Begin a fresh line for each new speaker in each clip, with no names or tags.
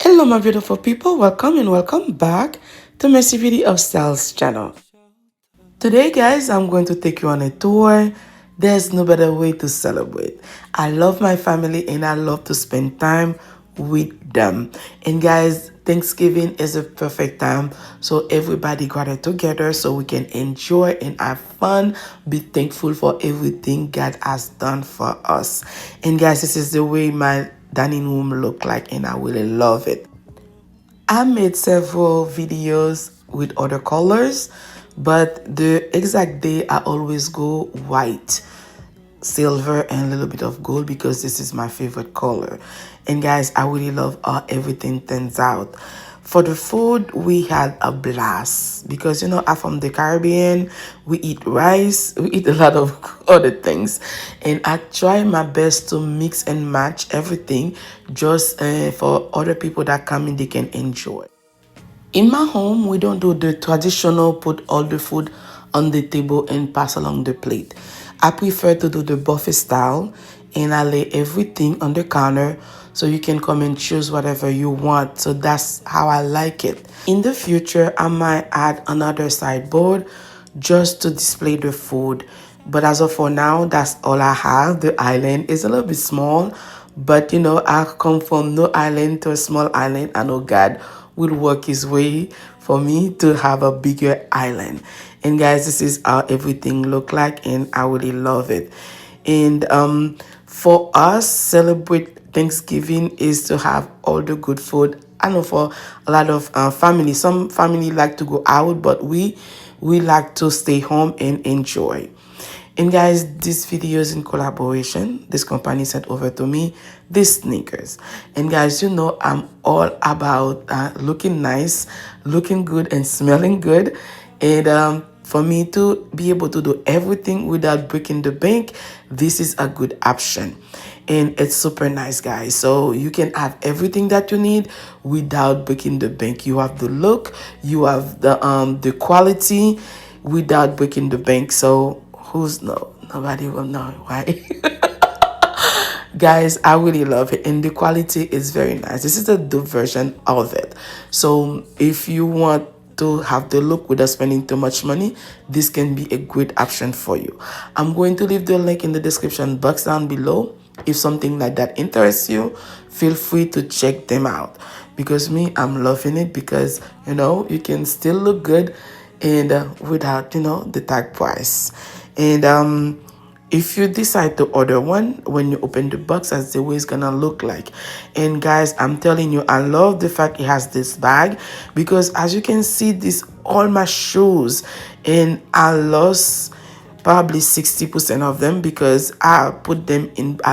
Hello my beautiful people, welcome and welcome back to Mercy Video of Styles channel. Today guys, I'm going to take you on a tour. There's no better way to celebrate. I love my family and I love to spend time with them. And guys, Thanksgiving is a perfect time so everybody gather together so we can enjoy and have fun, be thankful for everything God has done for us. And guys, this is the way my dining room look like and I really love it. I made several videos with other colors, but the exact day I always go white, silver, and a little bit of gold because this is my favorite color. And guys, I really love how everything turns out. For the food, we had a blast because I'm from the Caribbean. We eat rice, we eat a lot of other things, and I try my best to mix and match everything just for other people that come in, they can enjoy. In my home, we don't do the traditional put all the food on the table and pass along the plate. I prefer to do the buffet style and I lay everything on the counter so you can come and choose whatever you want. So that's how I like it. In the future, I might add another sideboard just to display the food. But as of for now, that's all I have. The island is a little bit small, but I come from no island to a small island. I know God will work his way for me to have a bigger island. And guys, this is how everything look like and I really love it. And for us, celebrate Thanksgiving is to have all the good food. I know for a lot of family, some family like to go out, but we like to stay home and enjoy. And guys, this video is in collaboration. This company sent over to me these sneakers. And guys, I'm all about looking nice, looking good, and smelling good. And for me to be able to do everything without breaking the bank, this is a good option. And it's super nice, guys. So you can have everything that you need without breaking the bank. You have the look, you have the quality without breaking the bank. So nobody will know, right? Guys, I really love it and the quality is very nice. This is the version of it. So if you want to have the look without spending too much money, this can be a great option for you. I'm going to leave the link in the description box down below. If something like that interests you, feel free to check them out because I'm loving it because you can still look good and without the tag price. And if you decide to order one, when you open the box, that's the way it's gonna look like. And guys, I'm telling you, I love the fact it has this bag because as you can see, this all my shoes and I lost probably 60% of them because I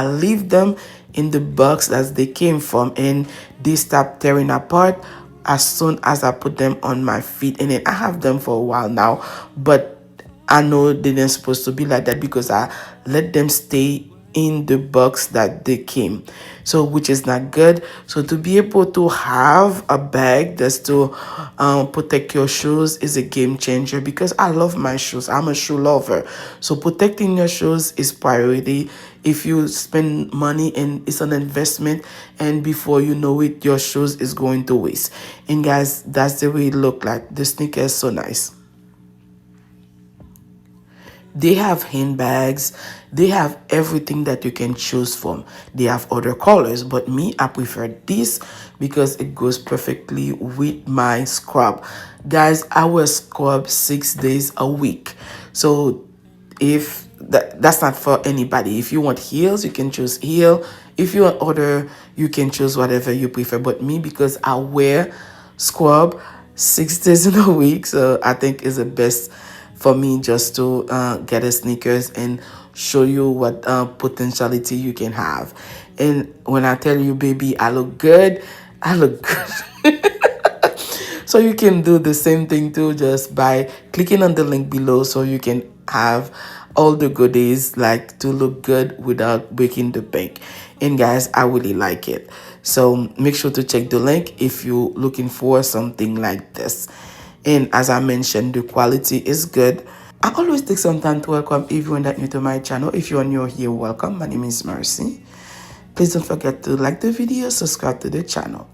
leave them in the box as they came from and they start tearing apart as soon as I put them on my feet. And then I have them for a while now, but I know they didn't supposed to be like that because I let them stay in the box that they came, so which is not good. So to be able to have a bag that's to protect your shoes is a game changer because I love my shoes. I'm a shoe lover, so protecting your shoes is priority. If you spend money and it's an investment, and before you know it, your shoes is going to waste. And guys, that's the way it look like. The sneaker is so nice. They have handbags, they have everything that you can choose from. They have other colors, but me, I prefer this because it goes perfectly with my scrub. Guys, I wear scrub 6 days a week. So if that's not for anybody. If you want heels, you can choose heel. If you want other, you can choose whatever you prefer. But me, because I wear scrub 6 days in a week, so I think is the best for me just to get a sneakers and show you what potentiality you can have. And when I tell you, baby, I look good, I look good. So you can do the same thing too, just by clicking on the link below so you can have all the goodies like to look good without breaking the bank. And guys, I really like it. So make sure to check the link if you're looking for something like this. And as I mentioned, the quality is good. I always take some time to welcome everyone that new to my channel. If you're new here, welcome. My name is Mercy. Please don't forget to like the video, subscribe to the channel.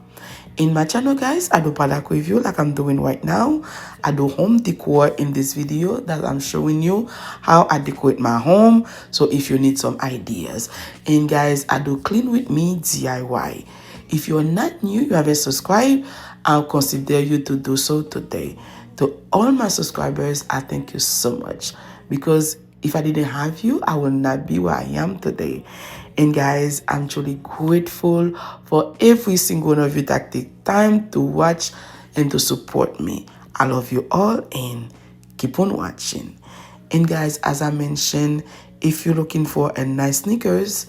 In my channel, guys, I do product review like I'm doing right now. I do home decor in this video that I'm showing you how I decorate my home. So if you need some ideas. And guys, I do clean with me DIY. If you're not new, you haven't subscribed, I'll consider you to do so today. To all my subscribers, I thank you so much, because if I didn't have you, I will not be where I am today. And guys, I'm truly grateful for every single one of you that take time to watch and to support me. I love you all and keep on watching. And guys, as I mentioned, if you're looking for a nice sneakers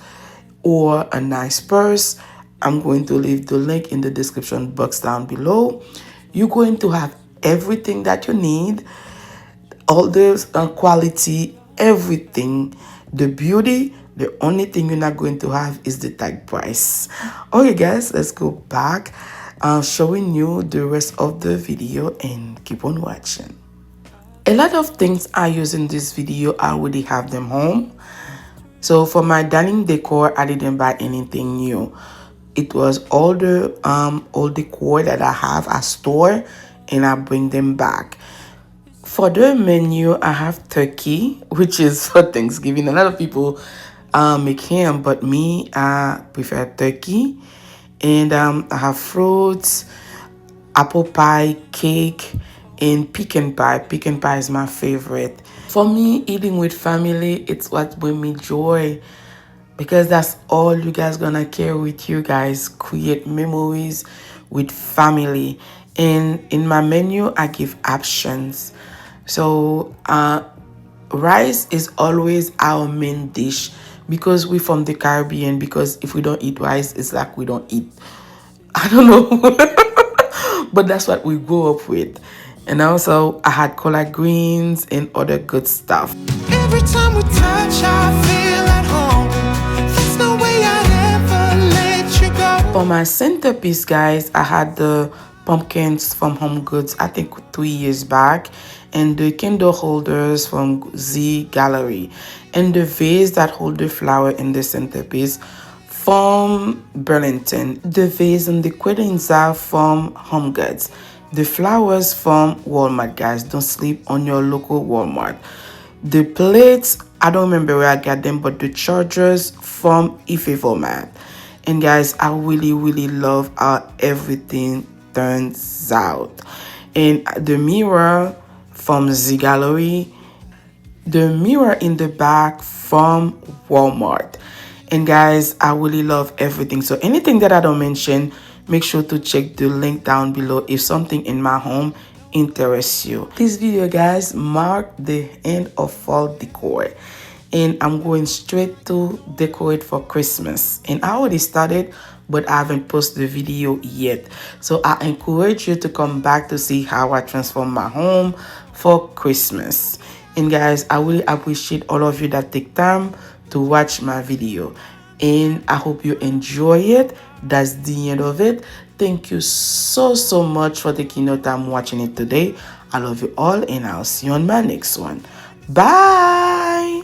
or a nice purse, I'm going to leave the link in the description box down below. You're going to have everything that you need, all the quality, everything, the beauty. The only thing you're not going to have is the tag price. Okay guys, let's go back showing you the rest of the video and keep on watching. A lot of things I use in this video, I already have them home. So for my dining decor, I didn't buy anything new. It was all the old decor that I have at store, and I bring them back. For the menu, I have turkey, which is for Thanksgiving. A lot of people make ham, but me, I prefer turkey. And I have fruits, apple pie, cake, and pecan pie. Pecan pie is my favorite. For me, eating with family, it's what brings me joy, because that's all you guys gonna carry with you guys. Create memories with family. And in my menu, I give options. So rice is always our main dish, because we're from the Caribbean. Because if we don't eat rice, it's like we don't eat. I don't know. But that's what we grew up with. And also I had collard greens and other good stuff. Every time we touch, I feel at home. There's no way I'd ever let you go. For my centerpiece, guys, I had the pumpkins from Home Goods, I think 3 years back, and the candle holders from Z Gallery, and the vase that hold the flower in the centerpiece from Burlington, the vase and the credenza from Home Goods, the flowers from Walmart. Guys, don't sleep on your local Walmart. The plates, I don't remember where I got them, but the chargers from Ife Format. And guys, I really love how everything turns out. And the mirror from Z Gallery, the mirror in the back from Walmart. And guys, I really love everything. So anything that I don't mention, make sure to check the link down below if something in my home interests you. This video, guys, marked the end of fall decor, and I'm going straight to decorate for Christmas. And I already started, but I haven't posted the video yet. So I encourage you to come back to see how I transform my home for Christmas. And guys, I really appreciate all of you that take time to watch my video, and I hope you enjoy it. That's the end of it. Thank you so much for taking your time watching it today. I love you all, and I'll see you on my next one. Bye.